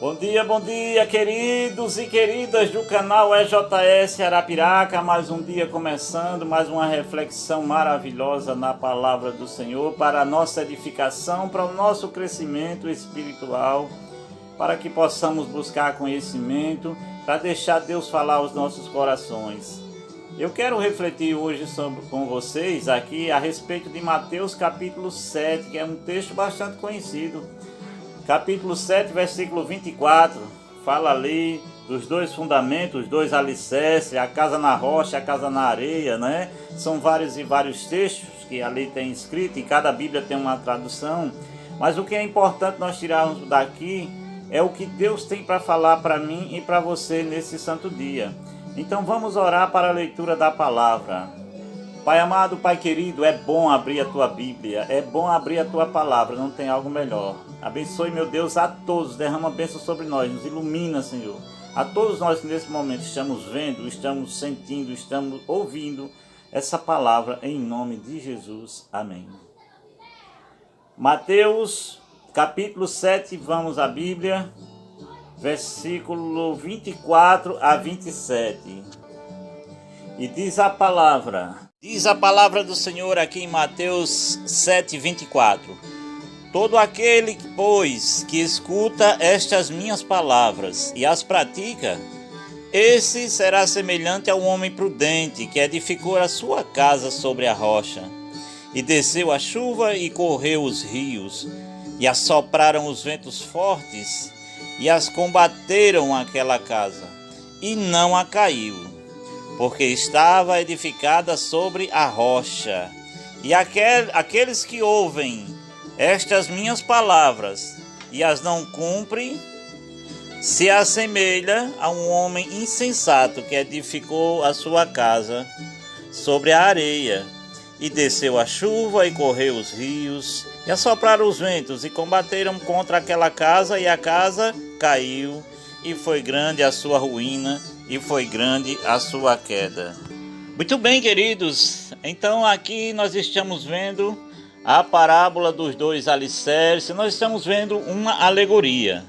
Bom dia, queridos e queridas do canal EJS Arapiraca. Mais um dia começando, mais uma reflexão maravilhosa na palavra do Senhor para a nossa edificação, para o nosso crescimento espiritual, para que possamos buscar conhecimento, para deixar Deus falar aos nossos corações. Eu quero refletir hoje com vocês aqui a respeito de Mateus capítulo 7, que é um texto bastante conhecido. Capítulo 7, versículo 24, fala ali dos dois fundamentos, os dois alicerces, a casa na rocha, a casa na areia, né? São vários e vários textos que ali tem escrito, e cada Bíblia tem uma tradução. Mas o que é importante nós tirarmos daqui é o que Deus tem para falar para mim e para você nesse santo dia. Então vamos orar para a leitura da palavra. Pai amado, Pai querido, é bom abrir a Tua Bíblia, é bom abrir a Tua palavra, não tem algo melhor. Abençoe, meu Deus, a todos, derrama bênção sobre nós, nos ilumina, Senhor. A todos nós que nesse momento estamos vendo, estamos sentindo, estamos ouvindo essa palavra em nome de Jesus. Amém. Mateus, capítulo 7, vamos à Bíblia, versículo 24 a 27. E diz a palavra do Senhor aqui em Mateus 7, 24. Todo aquele, pois, que escuta estas minhas palavras e as pratica, esse será semelhante a um homem prudente que edificou a sua casa sobre a rocha. E desceu a chuva e correu os rios, e assopraram os ventos fortes, e as combateram aquela casa, e não a caiu, porque estava edificada sobre a rocha. E aqueles que ouvem estas minhas palavras e as não cumprem, se assemelha a um homem insensato que edificou a sua casa sobre a areia, e desceu a chuva e correu os rios, e assopraram os ventos, e combateram contra aquela casa, e a casa caiu, e foi grande a sua ruína, e foi grande a sua queda. Muito bem, queridos, então aqui nós estamos vendo a parábola dos dois alicerces, nós estamos vendo uma alegoria.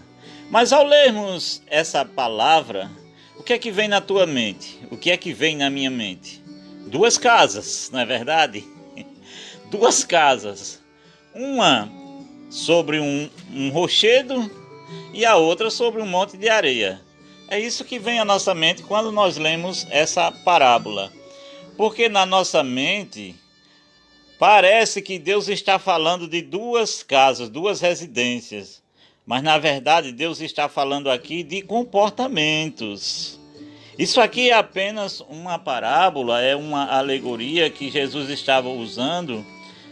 Mas ao lermos essa palavra, o que é que vem na tua mente? O que é que vem na minha mente? Duas casas, não é verdade? Duas casas. Uma sobre um rochedo e a outra sobre um monte de areia. É isso que vem à nossa mente quando nós lemos essa parábola. Porque na nossa mente parece que Deus está falando de duas casas, duas residências. Mas na verdade Deus está falando aqui de comportamentos. Isso aqui é apenas uma parábola, é uma alegoria que Jesus estava usando,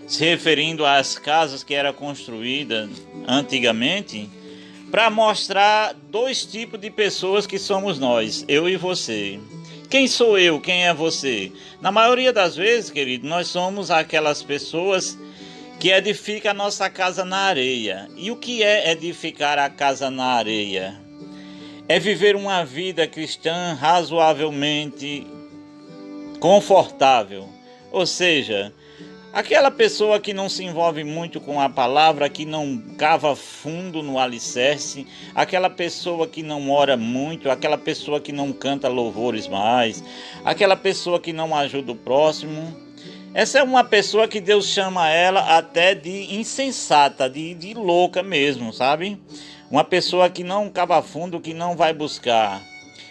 se referindo às casas que eram construídas antigamente, para mostrar dois tipos de pessoas que somos nós, eu e você. Quem sou eu? Quem é você? Na maioria das vezes, querido, nós somos aquelas pessoas que edificam a nossa casa na areia. E o que é edificar a casa na areia? É viver uma vida cristã razoavelmente confortável. Ou seja, aquela pessoa que não se envolve muito com a palavra, que não cava fundo no alicerce, aquela pessoa que não ora muito, aquela pessoa que não canta louvores mais, aquela pessoa que não ajuda o próximo. Essa é uma pessoa que Deus chama ela até de insensata, de louca mesmo, sabe? Uma pessoa que não cava fundo, que não vai buscar.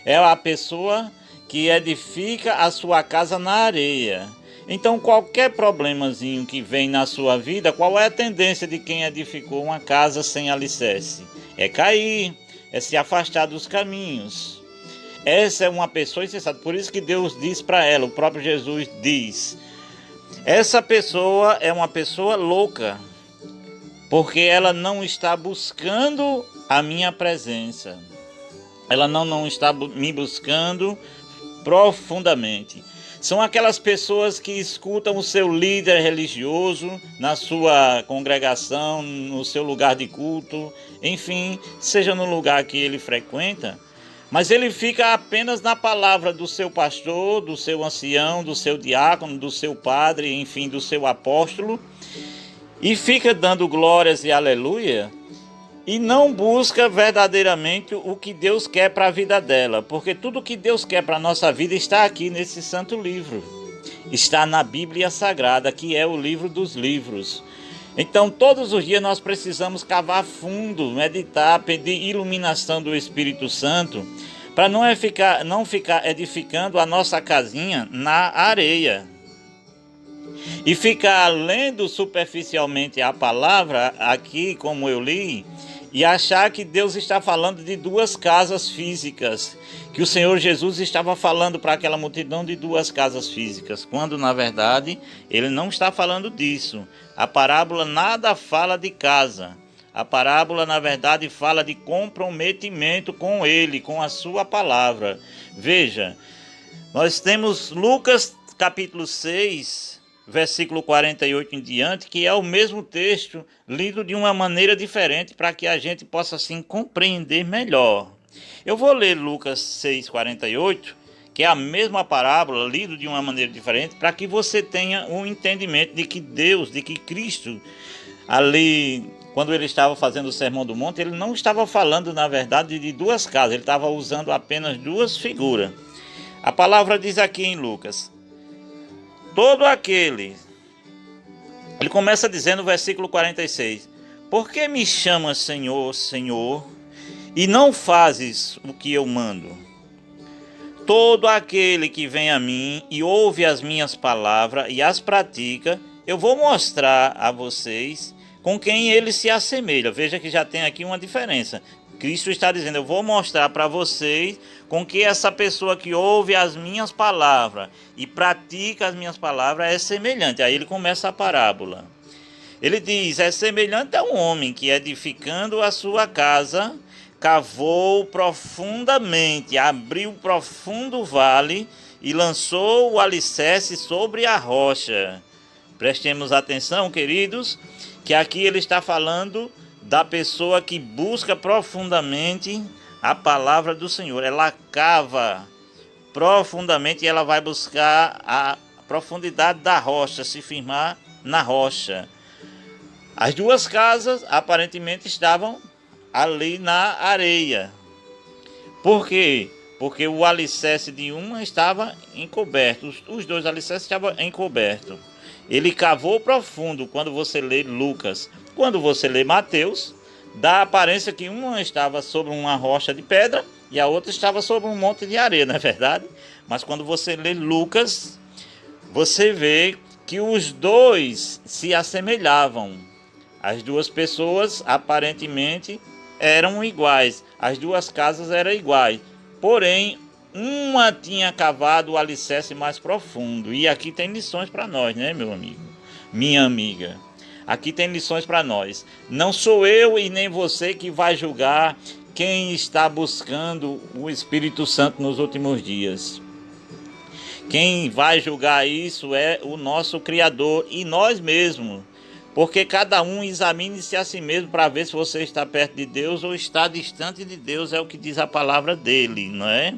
É a pessoa que edifica a sua casa na areia. Então, qualquer problemazinho que vem na sua vida, qual é a tendência de quem edificou uma casa sem alicerce? É cair, é se afastar dos caminhos. Essa é uma pessoa insensata. Por isso que Deus diz para ela, o próprio Jesus diz, essa pessoa é uma pessoa louca, porque ela não está buscando a minha presença. Ela não está me buscando profundamente. São aquelas pessoas que escutam o seu líder religioso na sua congregação, no seu lugar de culto, enfim, seja no lugar que ele frequenta, mas ele fica apenas na palavra do seu pastor, do seu ancião, do seu diácono, do seu padre, enfim, do seu apóstolo, e fica dando glórias e aleluia, e não busca verdadeiramente o que Deus quer para a vida dela, porque tudo que Deus quer para a nossa vida está aqui nesse santo livro, está na Bíblia Sagrada, que é o livro dos livros. Então todos os dias nós precisamos cavar fundo, meditar, pedir iluminação do Espírito Santo, para não ficar edificando a nossa casinha na areia e ficar lendo superficialmente a palavra aqui, como eu li, e achar que Deus está falando de duas casas físicas, que o Senhor Jesus estava falando para aquela multidão de duas casas físicas, quando na verdade ele não está falando disso. A parábola nada fala de casa. A parábola, na verdade, fala de comprometimento com ele, com a sua palavra. Veja, nós temos Lucas capítulo 6, versículo 48 em diante, que é o mesmo texto lido de uma maneira diferente para que a gente possa assim compreender melhor. Eu vou ler Lucas 6, 48, que é a mesma parábola lido de uma maneira diferente, para que você tenha um entendimento de que Deus, de que Cristo, ali, quando ele estava fazendo o Sermão do Monte, ele não estava falando, na verdade, de duas casas, ele estava usando apenas duas figuras. A palavra diz aqui em Lucas: todo aquele, ele começa dizendo no versículo 46, por que me chamas Senhor, Senhor, e não fazes o que eu mando? Todo aquele que vem a mim e ouve as minhas palavras e as pratica, eu vou mostrar a vocês com quem ele se assemelha. Veja que já tem aqui uma diferença. Cristo está dizendo, eu vou mostrar para vocês com que essa pessoa que ouve as minhas palavras e pratica as minhas palavras é semelhante. Aí ele começa a parábola. Ele diz, é semelhante a um homem que, edificando a sua casa, cavou profundamente, abriu profundo vale e lançou o alicerce sobre a rocha. Prestemos atenção, queridos, que aqui ele está falando da pessoa que busca profundamente a palavra do Senhor. Ela cava profundamente e ela vai buscar a profundidade da rocha, se firmar na rocha. As duas casas aparentemente estavam ali na areia. Por quê? Porque o alicerce de uma estava encoberto. Os dois alicerces estavam encobertos. Ele cavou profundo quando você lê Lucas. Quando você lê Mateus, dá a aparência que uma estava sobre uma rocha de pedra e a outra estava sobre um monte de areia, não é verdade? Mas quando você lê Lucas, você vê que os dois se assemelhavam. As duas pessoas aparentemente eram iguais, as duas casas eram iguais, porém uma tinha cavado o alicerce mais profundo. E aqui tem lições para nós, né, meu amigo, minha amiga? Aqui tem lições para nós. Não sou eu e nem você que vai julgar quem está buscando o Espírito Santo nos últimos dias. Quem vai julgar isso é o nosso Criador e nós mesmos. Porque cada um examine-se a si mesmo para ver se você está perto de Deus ou está distante de Deus, é o que diz a palavra dele, não é?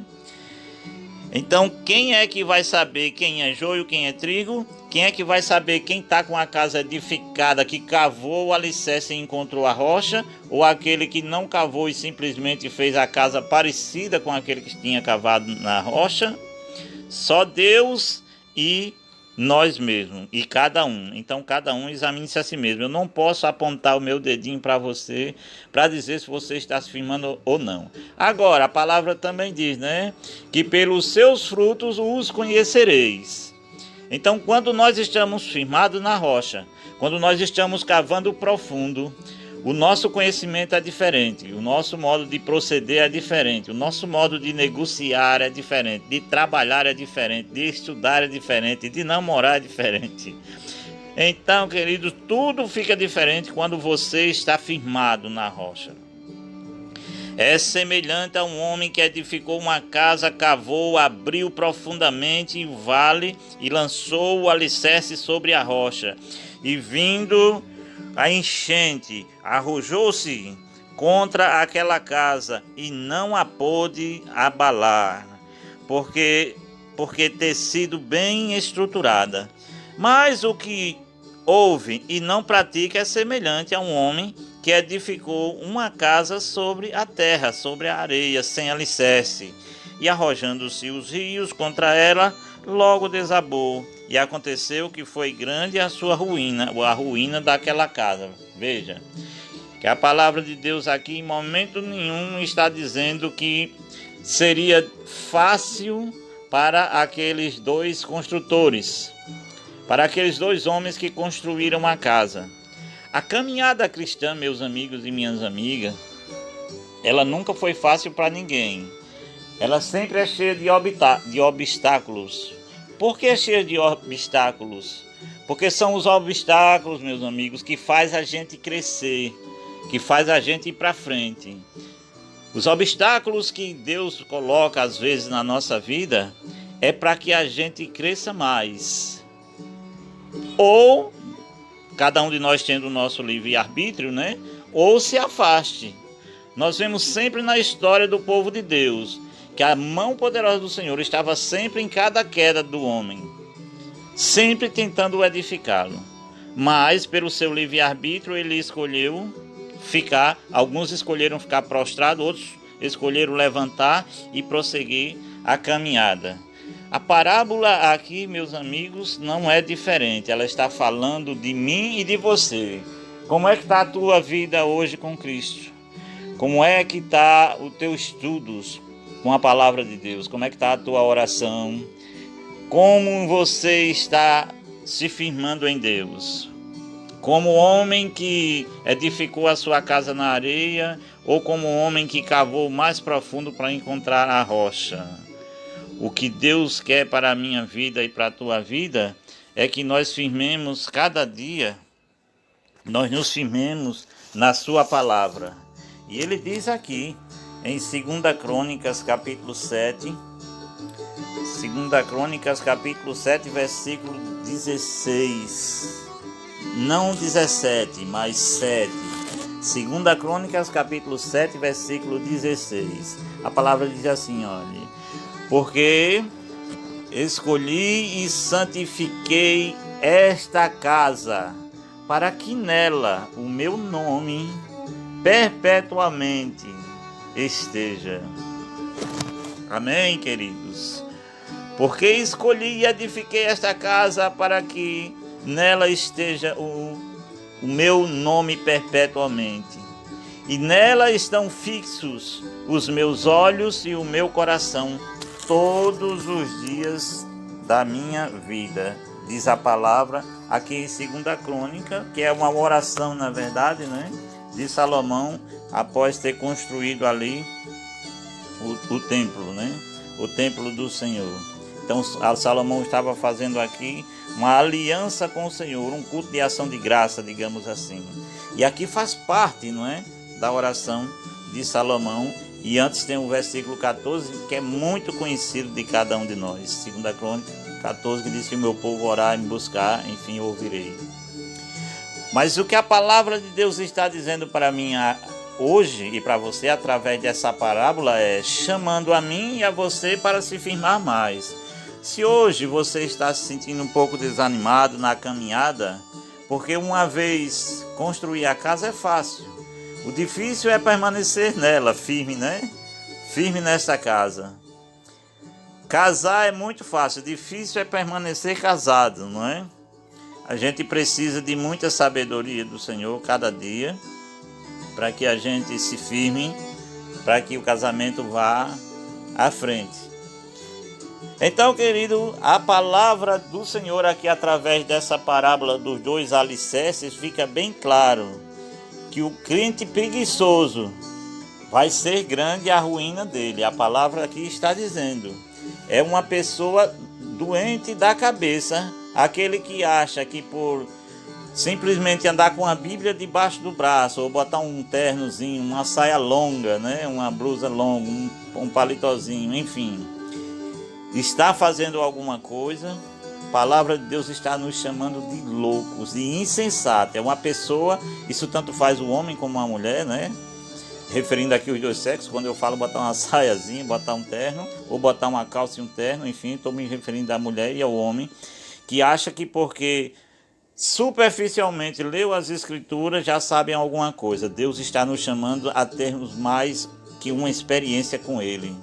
Então, quem é que vai saber quem é joio, quem é trigo? Quem é que vai saber quem está com a casa edificada, que cavou o alicerce e encontrou a rocha? Ou aquele que não cavou e simplesmente fez a casa parecida com aquele que tinha cavado na rocha? Só Deus e nós mesmos, e cada um. Então cada um examine-se a si mesmo. Eu não posso apontar o meu dedinho para você para dizer se você está se firmando ou não. Agora, a palavra também diz, né, que pelos seus frutos os conhecereis. Então, quando nós estamos firmados na rocha, quando nós estamos cavando profundo, o nosso conhecimento é diferente, o nosso modo de proceder é diferente, o nosso modo de negociar é diferente, de trabalhar é diferente, de estudar é diferente, de namorar é diferente. Então, queridos, tudo fica diferente quando você está firmado na rocha. É semelhante a um homem que edificou uma casa, cavou, abriu profundamente o vale e lançou o alicerce sobre a rocha. E vindo a enchente, arrojou-se contra aquela casa e não a pôde abalar, porque ter sido bem estruturada. Mas o que ouve e não pratica é semelhante a um homem que edificou uma casa sobre a terra, sobre a areia, sem alicerce. E arrojando-se os rios contra ela, logo desabou. E aconteceu que foi grande a sua ruína, ou a ruína daquela casa. Veja, que a palavra de Deus aqui em momento nenhum está dizendo que seria fácil para aqueles dois construtores, para aqueles dois homens que construíram a casa. A caminhada cristã, meus amigos e minhas amigas, ela nunca foi fácil para ninguém. Ela sempre é cheia de obstáculos. Por que é cheia de obstáculos? Porque são os obstáculos, meus amigos, que faz a gente crescer, que faz a gente ir para frente. Os obstáculos que Deus coloca às vezes na nossa vida é para que a gente cresça mais. Ou, cada um de nós tendo o nosso livre-arbítrio, né? Ou se afaste. Nós vemos sempre na história do povo de Deus que a mão poderosa do Senhor estava sempre em cada queda do homem, sempre tentando edificá-lo. Mas, pelo seu livre-arbítrio, ele escolheu ficar, alguns escolheram ficar prostrado, outros escolheram levantar e prosseguir a caminhada. A parábola aqui, meus amigos, não é diferente. Ela está falando de mim e de você. Como é que está a tua vida hoje com Cristo? Como é que está os teus estudos com a palavra de Deus? Como é que está a tua oração? Como você está se firmando em Deus? Como o homem que edificou a sua casa na areia, ou como o homem que cavou mais profundo para encontrar a rocha? O que Deus quer para a minha vida e para a tua vida é que nós firmemos cada dia, nós nos firmemos na sua palavra. E ele diz aqui, em 2 Crônicas, capítulo 7, 2 Crônicas, capítulo 7, versículo 16. Não 17, mas 7. 2 Crônicas, capítulo 7, versículo 16. A palavra diz assim, olha: porque escolhi e santifiquei esta casa, para que nela o meu nome perpetuamente esteja. Amém, queridos? Porque escolhi e edifiquei esta casa para que nela esteja o meu nome perpetuamente. E nela estão fixos os meus olhos e o meu coração todos os dias da minha vida. Diz a palavra aqui em 2 Crônica, que é uma oração, na verdade, né, de Salomão, após ter construído ali o templo, né, o templo do Senhor. Então Salomão estava fazendo aqui uma aliança com o Senhor, um culto de ação de graça, digamos assim. E aqui faz parte, não é, da oração de Salomão. E antes tem o versículo 14, que é muito conhecido de cada um de nós. 2 Crônica 14, que diz que o meu povo orar e me buscar, enfim, eu ouvirei. Mas o que a palavra de Deus está dizendo para mim hoje e para você, através dessa parábola, é chamando a mim e a você para se firmar mais. Se hoje você está se sentindo um pouco desanimado na caminhada, porque uma vez construir a casa é fácil. O difícil é permanecer nela, firme, né? Firme nessa casa. Casar é muito fácil, difícil é permanecer casado, não é? A gente precisa de muita sabedoria do Senhor cada dia, para que a gente se firme, para que o casamento vá à frente. Então, querido, a palavra do Senhor aqui através dessa parábola dos dois alicerces fica bem claro que o crente preguiçoso vai ser grande a ruína dele. A palavra aqui está dizendo, é uma pessoa doente da cabeça, aquele que acha que por simplesmente andar com a Bíblia debaixo do braço, ou botar um ternozinho, uma saia longa, né, uma blusa longa, um palitozinho, enfim, está fazendo alguma coisa. A palavra de Deus está nos chamando de loucos, de insensatos. É uma pessoa, isso tanto faz o homem como a mulher, né? Referindo aqui os dois sexos, quando eu falo botar uma saiazinha, botar um terno, ou botar uma calça e um terno, enfim, estou me referindo à mulher e ao homem, que acha que porque superficialmente leu as Escrituras já sabem alguma coisa. Deus está nos chamando a termos mais que uma experiência com Ele.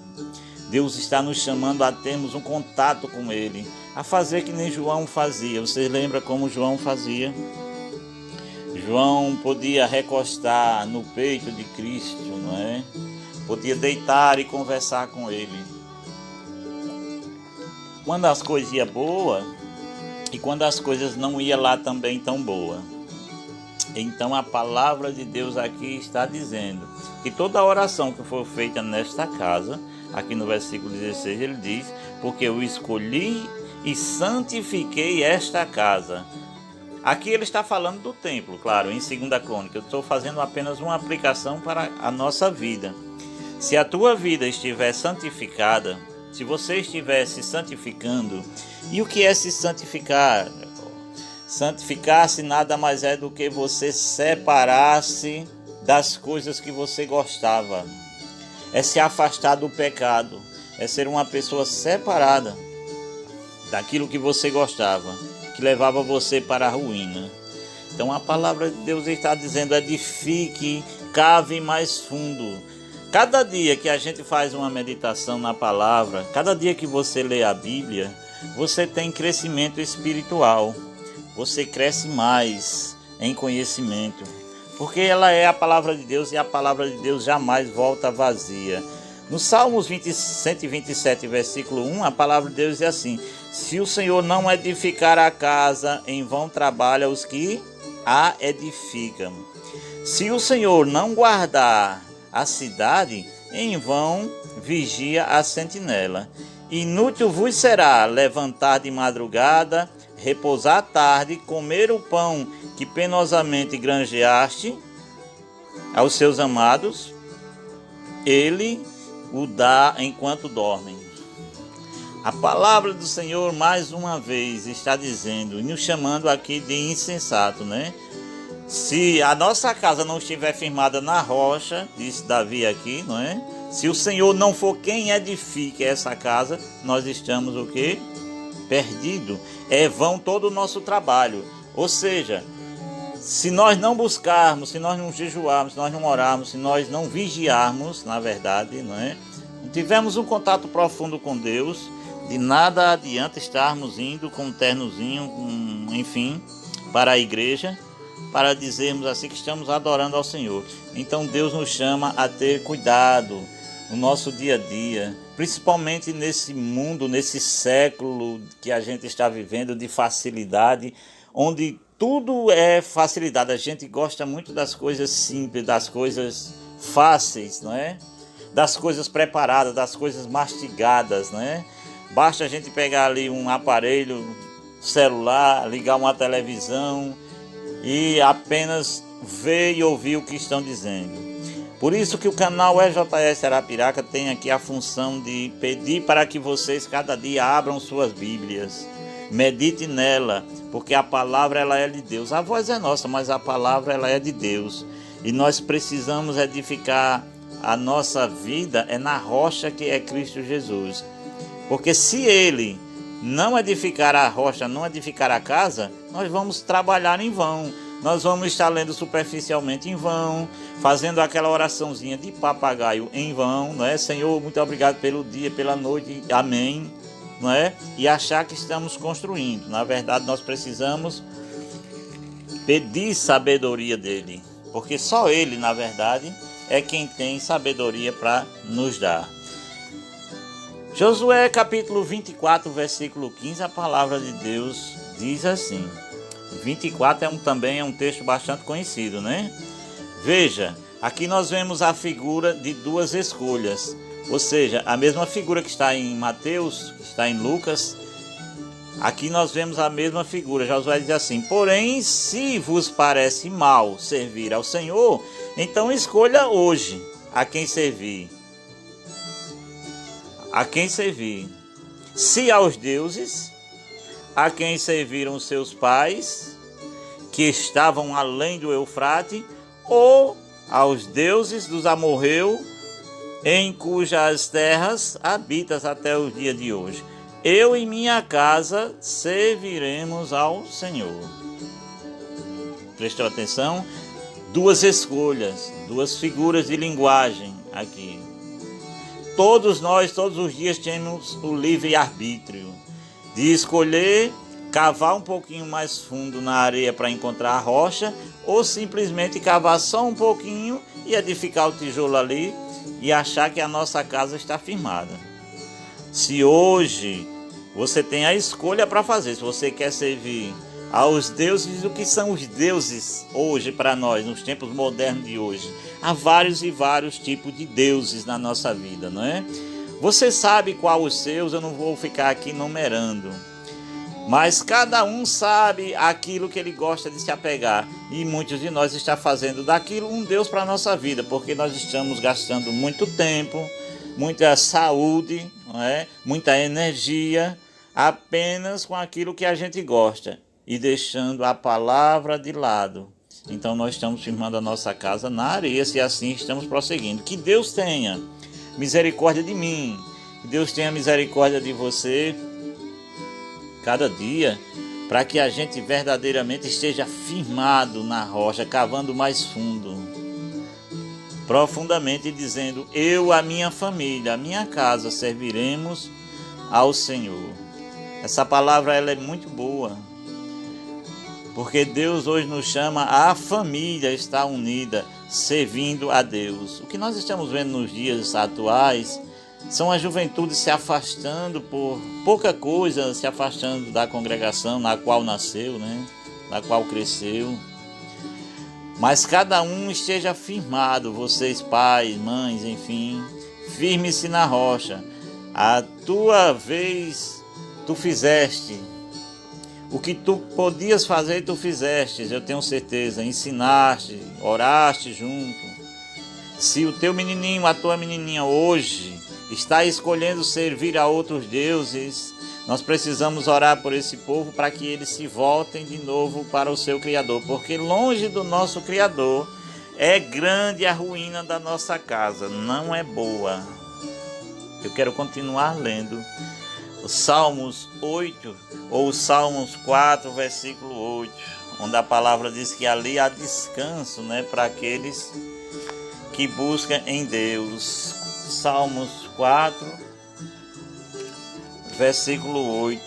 Deus está nos chamando a termos um contato com Ele, a fazer que nem João fazia. Você lembra como João fazia? João podia recostar no peito de Cristo, não é? Podia deitar e conversar com Ele. Quando as coisas iam boas e quando as coisas não iam lá também tão boa. Então a palavra de Deus aqui está dizendo que toda oração que for feita nesta casa, aqui no versículo 16 ele diz: porque eu escolhi e santifiquei esta casa. Aqui ele está falando do templo, claro, em 2 Crônica. Eu estou fazendo apenas uma aplicação para a nossa vida. Se a tua vida estiver santificada, se você estiver se santificando, e o que é se santificar? Santificar-se nada mais é do que você separar-se das coisas que você gostava. É se afastar do pecado, é ser uma pessoa separada daquilo que você gostava, que levava você para a ruína. Então a palavra de Deus está dizendo: edifique, cave mais fundo. Cada dia que a gente faz uma meditação na palavra, cada dia que você lê a Bíblia, você tem crescimento espiritual. Você cresce mais em conhecimento, porque ela é a palavra de Deus e a palavra de Deus jamais volta vazia. No Salmos 127, versículo 1, a palavra de Deus diz assim: se o Senhor não edificar a casa, em vão trabalha os que a edificam. Se o Senhor não guardar a cidade, em vão vigia a sentinela. Inútil vos será levantar de madrugada, repousar à tarde, comer o pão que penosamente granjeaste aos seus amados, ele o dá enquanto dormem. A palavra do Senhor mais uma vez está dizendo, e nos chamando aqui de insensato, né? Se a nossa casa não estiver firmada na rocha, disse Davi aqui, não é? Se o Senhor não for quem edifique essa casa, nós estamos o quê? Perdido. É vão todo o nosso trabalho. Ou seja, se nós não buscarmos, se nós não jejuarmos, se nós não orarmos, se nós não vigiarmos, na verdade, não é? Não tivermos um contato profundo com Deus, de nada adianta estarmos indo com um ternozinho, enfim, para a igreja, para dizermos assim que estamos adorando ao Senhor. Então Deus nos chama a ter cuidado no nosso dia a dia, principalmente nesse mundo, nesse século que a gente está vivendo de facilidade, onde tudo é facilidade. A gente gosta muito das coisas simples, das coisas fáceis, não é? Das coisas preparadas, das coisas mastigadas, não é? Basta a gente pegar ali um aparelho celular, ligar uma televisão e apenas ver e ouvir o que estão dizendo. Por isso que o canal EJS Arapiraca tem aqui a função de pedir para que vocês cada dia abram suas Bíblias, medite nela, porque a palavra ela é de Deus. A voz é nossa, mas a palavra ela é de Deus. E nós precisamos edificar a nossa vida na rocha que é Cristo Jesus. Porque se Ele não edificar a rocha, não edificar a casa, nós vamos trabalhar em vão. Nós vamos estar lendo superficialmente em vão, fazendo aquela oraçãozinha de papagaio em vão, não é? Senhor, muito obrigado pelo dia, pela noite, amém, não é? E achar que estamos construindo. Na verdade, nós precisamos pedir sabedoria dele, porque só ele, na verdade, é quem tem sabedoria para nos dar. Josué capítulo 24, versículo 15, a palavra de Deus diz assim. 24 também é um texto bastante conhecido, né? Veja, aqui nós vemos a figura de duas escolhas. Ou seja, a mesma figura que está em Mateus, que está em Lucas, aqui nós vemos a mesma figura. Josué diz assim: porém, se vos parece mal servir ao Senhor, então escolha hoje a quem servir. A quem servir? Se aos deuses a quem serviram seus pais, que estavam além do Eufrate, ou aos deuses dos amorreus, em cujas terras habitas até o dia de hoje. Eu e minha casa serviremos ao Senhor. prestou atenção? Duas escolhas, duas figuras de linguagem aqui. Todos nós, todos os dias, temos o livre-arbítrio de escolher cavar um pouquinho mais fundo na areia para encontrar a rocha, ou simplesmente cavar só um pouquinho e edificar o tijolo ali e achar que a nossa casa está firmada. Se hoje você tem a escolha para fazer, se você quer servir aos deuses, o que são os deuses hoje para nós, nos tempos modernos de hoje? Há vários e vários tipos de deuses na nossa vida, não é? Você sabe qual os seus, eu não vou ficar aqui numerando. Mas cada um sabe aquilo que ele gosta de se apegar. E muitos de nós estão fazendo daquilo um Deus para a nossa vida, porque nós estamos gastando muito tempo, muita saúde, não é? Muita energia, apenas com aquilo que a gente gosta e deixando a palavra de lado. Então nós estamos firmando a nossa casa na areia, se assim estamos prosseguindo. Que Deus tenha misericórdia de mim, que Deus tenha misericórdia de você cada dia, para que a gente verdadeiramente esteja firmado na rocha, cavando mais fundo, profundamente, dizendo: eu, a minha família, a minha casa, serviremos ao Senhor. Essa palavra ela é muito boa, porque Deus hoje nos chama a família estar unida, servindo a Deus. O que nós estamos vendo nos dias atuais são a juventude se afastando por pouca coisa, se afastando da congregação na qual nasceu, né? Na qual cresceu. Mas cada um esteja firmado, vocês pais, mães, enfim, firme-se na rocha. A tua vez tu fizeste. O que tu podias fazer, tu fizeste, eu tenho certeza. Ensinaste, oraste junto. Se o teu menininho, a tua menininha hoje está escolhendo servir a outros deuses, nós precisamos orar por esse povo para que eles se voltem de novo para o seu Criador, porque longe do nosso Criador é grande a ruína da nossa casa, não é boa. Eu quero continuar lendo os Salmos 8, ou os Salmos 4, versículo 8, onde a palavra diz que ali há descanso, né, para aqueles que buscam em Deus. Salmos 4, versículo 8.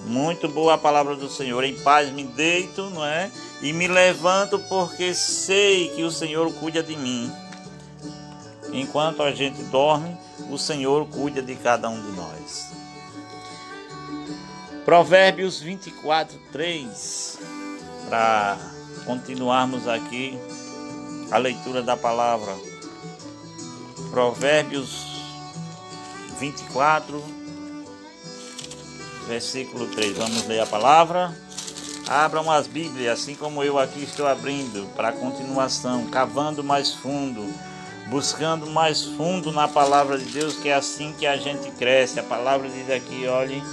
Muito boa a palavra do Senhor. Em paz me deito, não é? E me levanto, porque sei que o Senhor cuida de mim. Enquanto a gente dorme, o Senhor cuida de cada um de nós. Provérbios 24, 3. Para continuarmos aqui a leitura da palavra. Provérbios 24, versículo 3. Vamos ler a palavra. Abram as Bíblias, assim como eu aqui estou abrindo, para a continuação, cavando mais fundo, buscando mais fundo na palavra de Deus, que é assim que a gente cresce. A palavra diz aqui, olhem: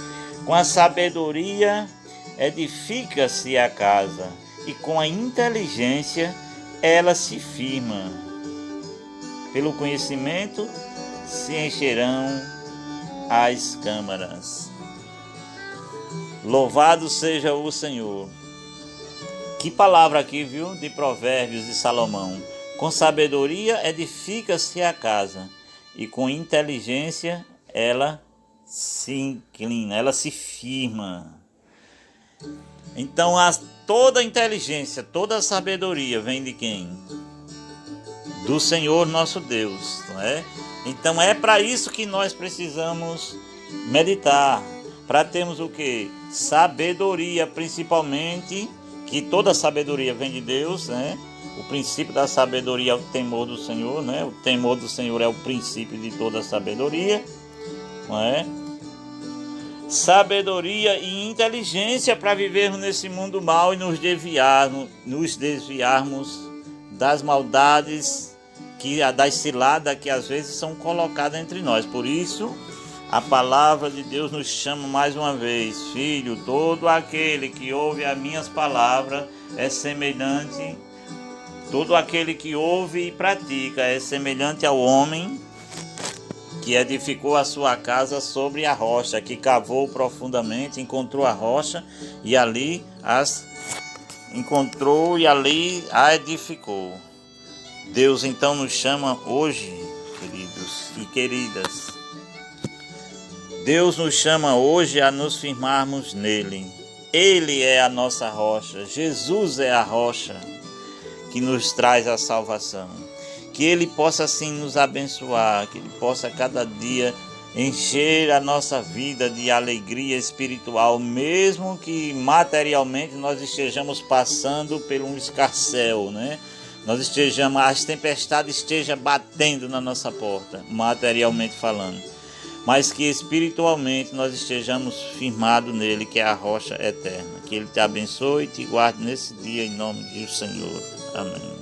com a sabedoria edifica-se a casa, e com a inteligência ela se firma. Pelo conhecimento se encherão as câmaras. Louvado seja o Senhor. Que palavra aqui, viu? De Provérbios de Salomão. Com sabedoria edifica-se a casa, e com inteligência ela se inclina, ela se firma. Então toda a inteligência, toda a sabedoria vem de quem? Do Senhor nosso Deus, não é? Então é para isso que nós precisamos meditar, para termos o quê? Sabedoria, principalmente, que toda sabedoria vem de Deus, né? O princípio da sabedoria é o temor do Senhor, né? O temor do Senhor é o princípio de toda sabedoria, não é? Sabedoria e inteligência para vivermos nesse mundo mal e nos desviarmos das maldades, das ciladas que às vezes são colocadas entre nós. Por isso, a palavra de Deus nos chama mais uma vez: filho, todo aquele que ouve as minhas palavras é semelhante, todo aquele que ouve e pratica é semelhante ao homem que edificou a sua casa sobre a rocha, que cavou profundamente, encontrou a rocha e ali as encontrou e ali a edificou. Deus então nos chama hoje, queridos e queridas. Deus nos chama hoje a nos firmarmos nele. Ele é a nossa rocha. Jesus é a rocha que nos traz a salvação. Que Ele possa assim nos abençoar, que Ele possa cada dia encher a nossa vida de alegria espiritual, mesmo que materialmente nós estejamos passando por um escarcéu, né? As tempestades estejam batendo na nossa porta, materialmente falando, mas que espiritualmente nós estejamos firmados nele, que é a rocha eterna. Que Ele te abençoe e te guarde nesse dia, em nome do Senhor. Amém.